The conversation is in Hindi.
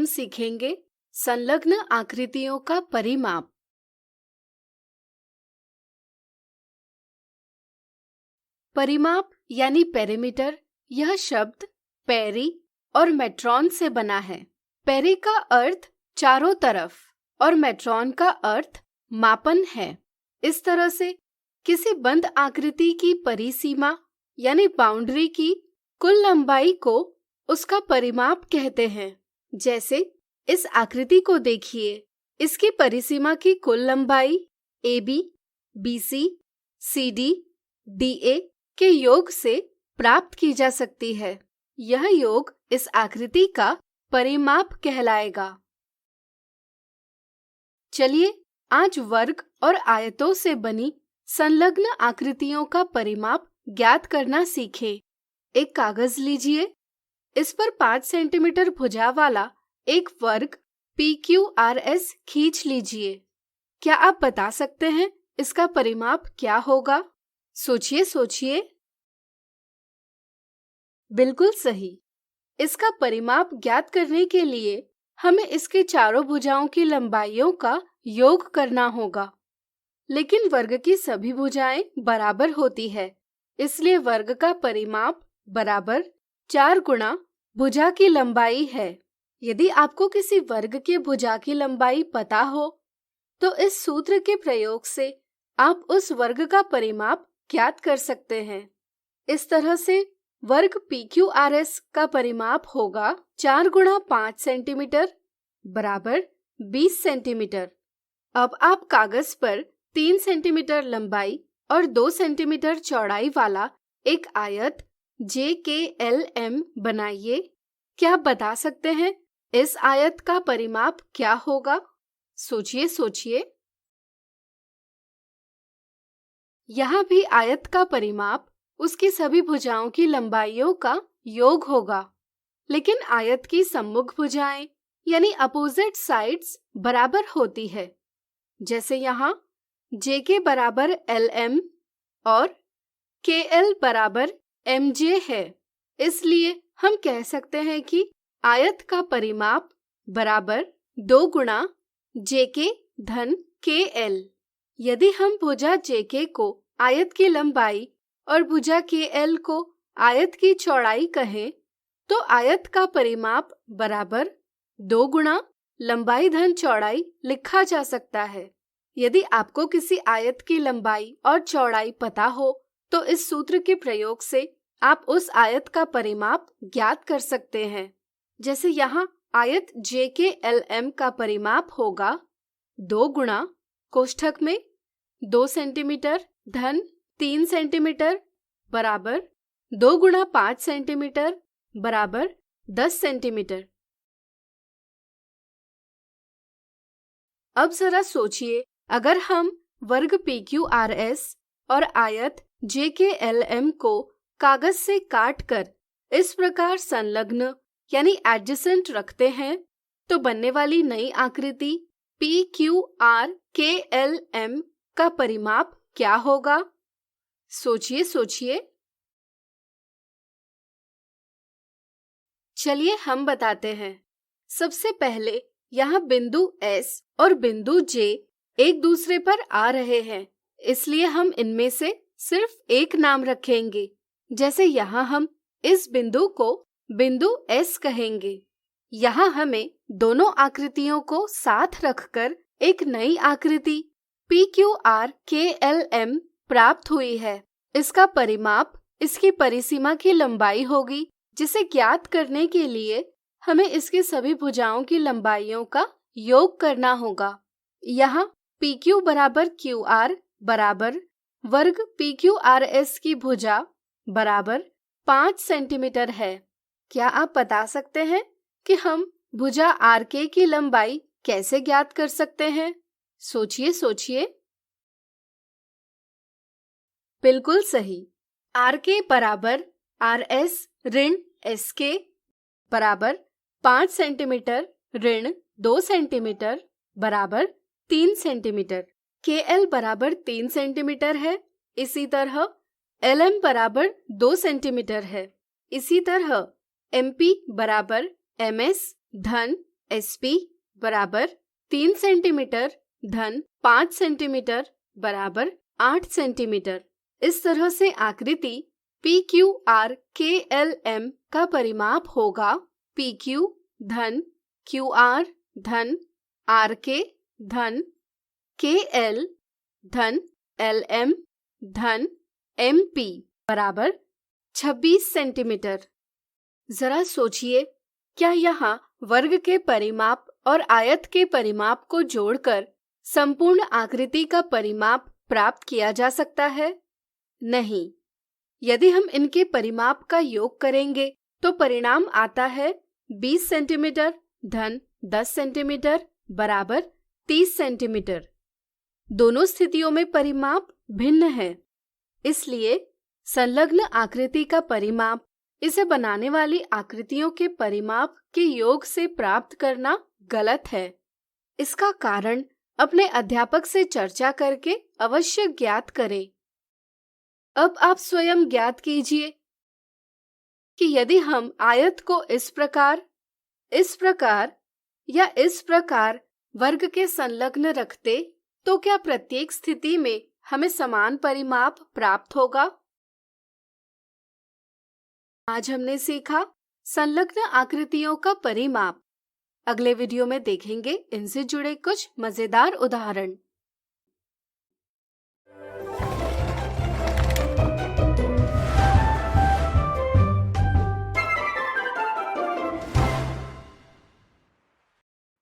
हम सीखेंगे संलग्न आकृतियों का परिमाप। परिमाप यानी पेरीमीटर, यह शब्द पेरी और मेट्रॉन से बना है। पेरी का अर्थ चारों तरफ और मेट्रॉन का अर्थ मापन है। इस तरह से किसी बंद आकृति की परिसीमा यानी बाउंड्री की कुल लंबाई को उसका परिमाप कहते हैं। जैसे इस आकृति को देखिए, इसकी परिसीमा की कुल लंबाई AB, BC, CD, DA के योग से प्राप्त की जा सकती है। यह योग इस आकृति का परिमाप कहलाएगा। चलिए आज वर्ग और आयतों से बनी संलग्न आकृतियों का परिमाप ज्ञात करना सीखें। एक कागज लीजिए, इस पर 5 सेंटीमीटर भुजा वाला एक वर्ग PQRS खींच लीजिए। क्या आप बता सकते हैं इसका परिमाप क्या होगा? सोचिए। बिल्कुल सही। इसका परिमाप ज्ञात करने के लिए हमें इसके चारों भुजाओं की लंबाइयों का योग करना होगा। लेकिन वर्ग की सभी भुजाएं बराबर होती है, इसलिए वर्ग का परिमाप बराबर 4 गुणा भुजा की लंबाई है। यदि आपको किसी वर्ग के भुजा की लंबाई पता हो, तो इस सूत्र के प्रयोग से आप उस वर्ग का परिमाप ज्ञात कर सकते हैं। इस तरह से वर्ग PQRS का परिमाप होगा 4 गुणा 5 सेंटीमीटर बराबर 20 सेंटीमीटर। अब आप कागज पर 3 सेंटीमीटर लंबाई और 2 सेंटीमीटर चौड़ाई वाला एक आयत JKLM बनाइए। क्या आप बता सकते हैं इस आयत का परिमाप क्या होगा? सोचिए। यहाँ भी आयत का परिमाप उसकी सभी भुजाओं की लंबाइयों का योग होगा, लेकिन आयत की सम्मुख भुजाएं यानी अपोजिट साइड्स बराबर होती है। जैसे यहाँ JK बराबर LM और KL बराबर MJ है, इसलिए हम कह सकते हैं कि आयत का परिमाप बराबर 2 गुणा JK धन KL। यदि हम भुजा JK को आयत की लंबाई और भुजा KL को आयत की चौड़ाई कहें, तो आयत का परिमाप बराबर 2 गुणा लंबाई धन चौड़ाई लिखा जा सकता है। यदि आपको किसी आयत की लंबाई और चौड़ाई पता हो, तो इस सूत्र के प्रयोग से आप उस आयत का परिमाप ज्ञात कर सकते हैं। जैसे यहाँ आयत JKLM का परिमाप होगा 2 गुणा कोष्ठक में 2 सेंटीमीटर धन 3 सेंटीमीटर बराबर 2 गुणा 5 सेंटीमीटर बराबर 10 सेंटीमीटर। अब जरा सोचिए, अगर हम वर्ग PQRS और आयत JKLM को कागज से काटकर इस प्रकार संलग्न यानी एडजेसेंट रखते हैं, तो बनने वाली नई आकृति PQRKLM का परिमाप क्या होगा? सोचिए। चलिए हम बताते हैं। सबसे पहले यहाँ बिंदु S और बिंदु J एक दूसरे पर आ रहे हैं, इसलिए हम इनमें से सिर्फ एक नाम रखेंगे। जैसे यहाँ हम इस बिंदु को बिंदु S कहेंगे। यहाँ हमें दोनों आकृतियों को साथ रखकर एक नई आकृति PQRKLM प्राप्त हुई है। इसका परिमाप इसकी परिसीमा की लंबाई होगी, जिसे ज्ञात करने के लिए हमें इसकी सभी भुजाओं की लंबाइयों का योग करना होगा। यहाँ PQ बराबर QR बराबर वर्ग PQRS की भुजा बराबर 5 सेंटीमीटर है। क्या आप बता सकते हैं कि हम भुजा RK की लंबाई कैसे ज्ञात कर सकते हैं? सोचिए। बिल्कुल सही। RK बराबर RS ऋण SK बराबर 5 सेंटीमीटर ऋण 2 सेंटीमीटर बराबर 3 सेंटीमीटर। KL बराबर 3 सेंटीमीटर है। इसी तरह LM बराबर 2 सेंटीमीटर है। इसी तरह MP बराबर MS धन SP बराबर 3 सेंटीमीटर धन 5 सेंटीमीटर बराबर 8 सेंटीमीटर। इस तरह से आकृति PQRKLM का परिमाप होगा PQ धन QR धन RK धन KL धन LM धन MP बराबर 26 सेंटीमीटर। जरा सोचिए, क्या यहाँ वर्ग के परिमाप और आयत के परिमाप को जोड़कर संपूर्ण आकृति का परिमाप प्राप्त किया जा सकता है? नहीं। यदि हम इनके परिमाप का योग करेंगे तो परिणाम आता है 20 सेंटीमीटर धन 10 सेंटीमीटर बराबर 30 सेंटीमीटर। दोनों स्थितियों में परिमाप भिन्न है, इसलिए संलग्न आकृति का परिमाप इसे बनाने वाली आकृतियों के परिमाप के योग से प्राप्त करना गलत है। इसका कारण अपने अध्यापक से चर्चा करके अवश्य ज्ञात करें। अब आप स्वयं ज्ञात कीजिए कि यदि हम आयत को इस प्रकार या इस प्रकार वर्ग के संलग्न रखते तो क्या प्रत्येक स्थिति में हमें समान परिमाप प्राप्त होगा? आज हमने सीखा संलग्न आकृतियों का परिमाप। अगले वीडियो में देखेंगे इनसे जुड़े कुछ मजेदार उदाहरण।